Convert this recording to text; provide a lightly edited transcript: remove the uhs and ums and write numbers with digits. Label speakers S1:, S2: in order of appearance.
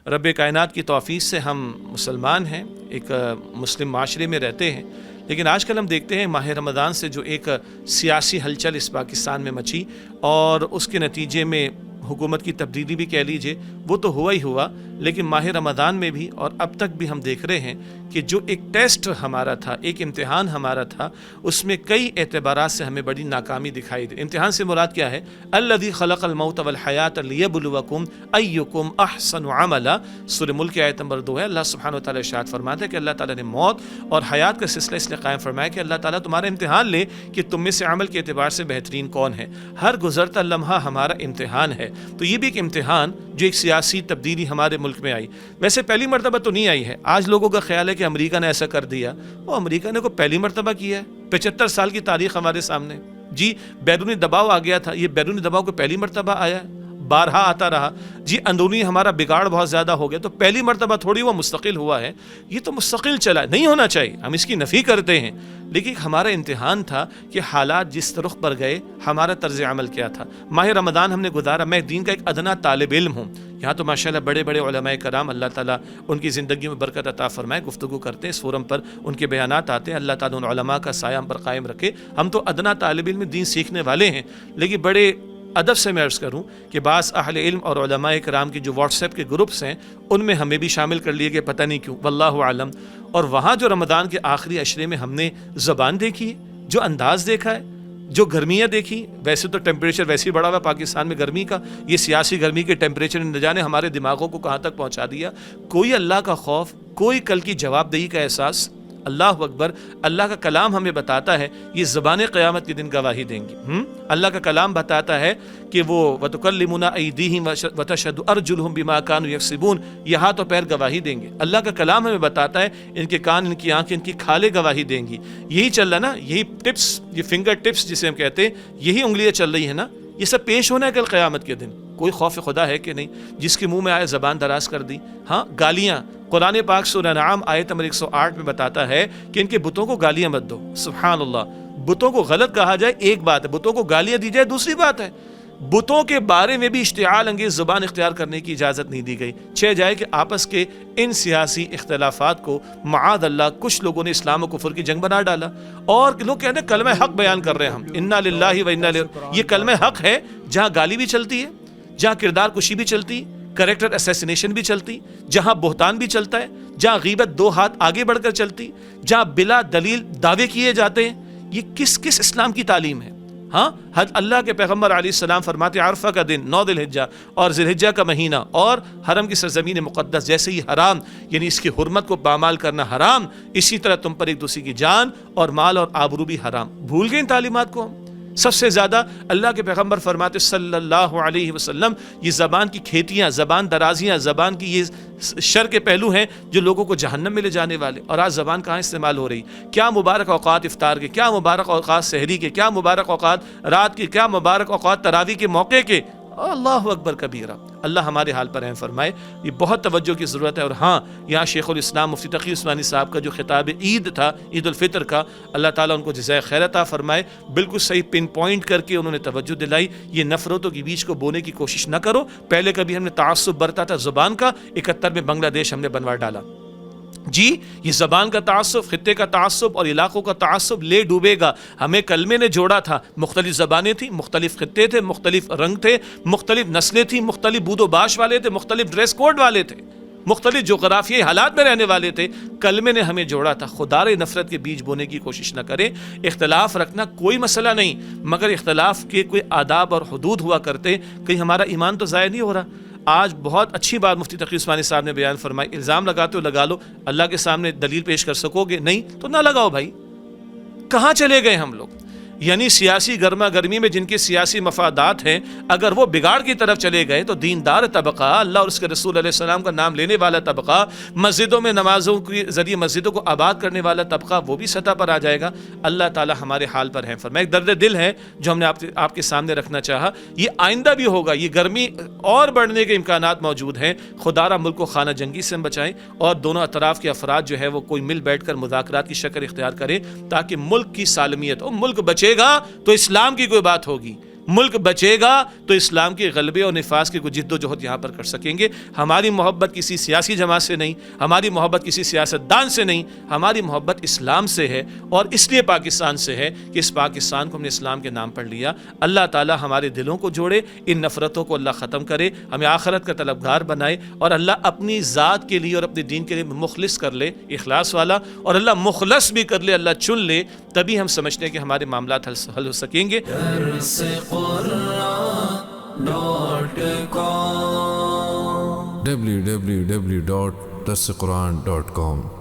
S1: رب کائنات کی توفیق سے ہم مسلمان ہیں، ایک مسلم معاشرے میں رہتے ہیں، لیکن آج کل ہم دیکھتے ہیں ماہ رمضان سے جو ایک سیاسی ہلچل اس پاکستان میں مچی اور اس کے نتیجے میں حکومت کی تبدیلی بھی کہہ لیجئے، وہ تو ہوا ہی ہوا، لیکن ماہ رمضان میں بھی اور اب تک بھی ہم دیکھ رہے ہیں کہ جو ایک ٹیسٹ ہمارا تھا، ایک امتحان ہمارا تھا، اس میں کئی اعتبارات سے ہمیں بڑی ناکامی دکھائی دی۔ امتحان سے مراد کیا ہے؟ الذی خلق الموت والحیات لیبلوکم ایکم احسن عملا، سورہ ملک کی آیت نمبر 2 ہے۔ اللہ سبحانہ و تعالیٰ ارشاد فرماتا ہے کہ اللہ تعالیٰ نے موت اور حیات کا سلسلہ اس لیے قائم فرمایا کہ اللہ تعالیٰ تمہارا امتحان لے کہ تم میں سے عمل کے اعتبار سے بہترین کون ہے۔ ہر گزرتا لمحہ ہمارا امتحان ہے، تو یہ بھی ایک امتحان جو ایک سیاسی تبدیلی ہمارے ملک میں آئی، ویسے پہلی مرتبہ تو نہیں آئی ہے۔ آج لوگوں کا خیال ہے کہ امریکہ نے ایسا کر دیا، وہ امریکہ نے کو پہلی مرتبہ کیا ہے؟ 75 سال کی تاریخ ہمارے سامنے، جی بیرونی دباؤ آ گیا تھا، یہ بیرونی دباؤ کو پہلی مرتبہ آیا ہے؟ بارہا آتا رہا، جی اندرونی ہمارا بگاڑ بہت زیادہ ہو گیا، تو پہلی مرتبہ تھوڑی وہ مستقل ہوا ہے، یہ تو مستقل چلا ہے، نہیں ہونا چاہیے، ہم اس کی نفی کرتے ہیں، لیکن ہمارا امتحان تھا کہ حالات جس رخ پر گئے ہمارا طرز عمل کیا تھا۔ ماہ رمضان ہم نے گزارا، میں دین کا ایک ادنا طالب علم ہوں، یہاں تو ماشاءاللہ بڑے بڑے علماء کرام، اللہ تعالیٰ ان کی زندگیوں میں برکت عطا فرمائے، گفتگو کرتے ہیں اس فورم پر، ان کے بیانات آتے ہیں، اللہ تعالیٰ ان علماء کا سایہ ہم پر قائم رکھے۔ ہم تو ادنا طالب علم دین سیکھنے والے ہیں، لیکن بڑے ادب سے میں عرض کروں کہ بعض اہل علم اور علماء کرام کی جو واٹس ایپ کے گروپس ہیں ان میں ہمیں بھی شامل کر لیے گئے، پتہ نہیں کیوں، واللہ عالم۔ اور وہاں جو رمضان کے آخری عشرے میں ہم نے زبان دیکھی ہے، جو انداز دیکھا ہے، جو گرمیاں دیکھی، ویسے تو ٹیمپریچر ویسے ہی بڑا ہوا پاکستان میں گرمی کا، یہ سیاسی گرمی کے ٹیمپریچر نے نہ جانے ہمارے دماغوں کو کہاں تک پہنچا دیا۔ کوئی اللہ کا خوف، کوئی کل کی جواب دہی کا احساس، اللہ اکبر۔ اللہ کا کلام ہمیں بتاتا ہے یہ زبانیں قیامت کے دن گواہی دیں گی۔ اللہ کا کلام بتاتا ہے کہ وہ وَتُكَلِّمُنَا أَيْدِيهِمْ وَتَشْهَدُ أَرْجُلُهُمْ بِمَا كَانُوا يَكْسِبُونَ، یہ ہاتھ اور پیر گواہی دیں گے۔ اللہ کا کلام ہمیں بتاتا ہے ان کے کان، ان کی آنکھیں، ان کی کھالیں گواہی دیں گی۔ یہی چل رہا نا، یہی ٹپس، یہ فنگر ٹپس جسے ہم کہتے ہیں، یہی انگلیاں چل رہی ہیں نا، یہ سب پیش ہونا ہے کل قیامت کے دن۔ کوئی خوف خدا ہے کہ نہیں؟ جس کے منہ میں آئے زبان دراز کر دی، ہاں گالیاں۔ قرآن پاک سورہ انعام آیت نمبر 108 میں بتاتا ہے کہ ان کے بتوں کو گالیاں مت دو۔ سبحان اللہ، بتوں کو غلط کہا جائے ایک بات ہے، بتوں کو گالیاں دی جائے دوسری بات ہے۔ بتوں کے بارے میں بھی اشتعال انگیز زبان اختیار کرنے کی اجازت نہیں دی گئی، چہ جائے کہ آپس کے ان سیاسی اختلافات کو معاذ اللہ کچھ لوگوں نے اسلام و کفر کی جنگ بنا ڈالا، اور لوگ کہتے ہیں کلمہ حق بیان کر رہے ہیں ہم، انا للہ و انا الیہ۔ یہ کلمہ حق ہے جہاں گالی بھی چلتی ہے، جہاں کردار کشی بھی چلتی، کریکٹر اسیسینیشن بھی چلتی، جہاں بہتان بھی چلتا ہے، جہاں غیبت دو ہاتھ آگے بڑھ کر چلتی، جہاں بلا دلیل دعوے کیے جاتے ہیں۔ یہ کس کس اسلام کی تعلیم ہے؟ ہاں اللہ کے پیغمبر علیہ السلام فرماتے عرفہ کا دن، 9 ذی الحجہ اور ذی الحجہ کا مہینہ اور حرم کی سرزمین مقدس جیسے ہی حرام، یعنی اس کی حرمت کو پامال کرنا حرام، اسی طرح تم پر ایک دوسرے کی جان اور مال اور آبرو بھی حرام۔ بھول گئے ان تعلیمات کو ہم؟ سب سے زیادہ اللہ کے پیغمبر فرماتے صلی اللہ علیہ وسلم، یہ زبان کی کھیتیاں، زبان درازیاں، زبان کی یہ شر کے پہلو ہیں جو لوگوں کو جہنم میں لے جانے والے۔ اور آج زبان کہاں استعمال ہو رہی؟ کیا مبارک اوقات افطار کے، کیا مبارک اوقات سحری کے، کیا مبارک اوقات رات کے، کیا مبارک اوقات تراویح کے موقع کے۔ اللہ اکبر کبیرہ، اللہ ہمارے حال پر رحم فرمائے۔ یہ بہت توجہ کی ضرورت ہے۔ اور ہاں، یہاں شیخ الاسلام مفتی تقی عثمانی صاحب کا جو خطاب عید تھا، عید الفطر کا، اللہ تعالیٰ ان کو جزائے خیر عطا فرمائے، بالکل صحیح پن پوائنٹ کر کے انہوں نے توجہ دلائی۔ یہ نفرتوں کے بیچ کو بونے کی کوشش نہ کرو۔ پہلے کبھی ہم نے تعصب برتا تھا زبان کا، 71 میں بنگلہ دیش ہم نے بنوا ڈالا۔ جی یہ زبان کا تعصب، خطے کا تعصب اور علاقوں کا تعصب لے ڈوبے گا۔ ہمیں کلمے نے جوڑا تھا، مختلف زبانیں تھیں، مختلف خطے تھے، مختلف رنگ تھے، مختلف نسلیں تھیں، مختلف بود و باش والے تھے، مختلف ڈریس کوڈ والے تھے، مختلف جغرافیائی حالات میں رہنے والے تھے۔ کلمے نے ہمیں جوڑا تھا۔ خدارے نفرت کے بیج بونے کی کوشش نہ کریں۔ اختلاف رکھنا کوئی مسئلہ نہیں، مگر اختلاف کے کوئی آداب اور حدود ہوا کرتے، کہیں ہمارا ایمان تو ضائع نہیں ہو رہا۔ آج بہت اچھی بات مفتی تقی عثمانی صاحب نے بیان فرمائی، الزام لگاتے ہو لگا لو، اللہ کے سامنے دلیل پیش کر سکو گے نہیں تو نہ لگاؤ بھائی۔ کہاں چلے گئے ہم لوگ؟ یعنی سیاسی گرما گرمی میں جن کے سیاسی مفادات ہیں، اگر وہ بگاڑ کی طرف چلے گئے تو دیندار طبقہ، اللہ اور اس کے رسول علیہ السلام کا نام لینے والا طبقہ، مسجدوں میں نمازوں کے ذریعے مسجدوں کو آباد کرنے والا طبقہ، وہ بھی سطح پر آ جائے گا۔ اللہ تعالی ہمارے حال پر ہے فرمائے۔ ایک درد دل ہے جو ہم نے آپ کے سامنے رکھنا چاہا، یہ آئندہ بھی ہوگا، یہ گرمی اور بڑھنے کے امکانات موجود ہیں۔ خدا را ملک کو خانہ جنگی سے بچائیں اور دونوں اطراف کے افراد جو ہے وہ کوئی مل بیٹھ کر مذاکرات کی شکل اختیار کریں تاکہ ملک کی سالمیت اور ملک بچے گا تو اسلام کی کوئی بات ہوگی، ملک بچے گا تو اسلام کے غلبے اور نفاذ کی کوئی جد و جہد یہاں پر کر سکیں گے. ہماری محبت کسی سیاسی جماعت سے نہیں, ہماری محبت کسی سیاستدان سے نہیں, ہماری محبت اسلام سے ہے, اور اس لیے پاکستان سے ہے کہ اس پاکستان کو ہم نے اسلام کے نام پر لیا. اللہ تعالی ہمارے دلوں کو جوڑے, ان نفرتوں کو اللہ ختم کرے, ہمیں آخرت کا طلبگار بنائے, اور اللہ اپنی ذات کے لیے اور اپنے دین کے لیے مخلص کر لے, اخلاص والا, اور اللہ مخلص بھی کر لے, اللہ چن لے, تبھی ہم سمجھتے ہیں کہ ہمارے معاملات حل ہو سکیں گے.
S2: www.darsequran.com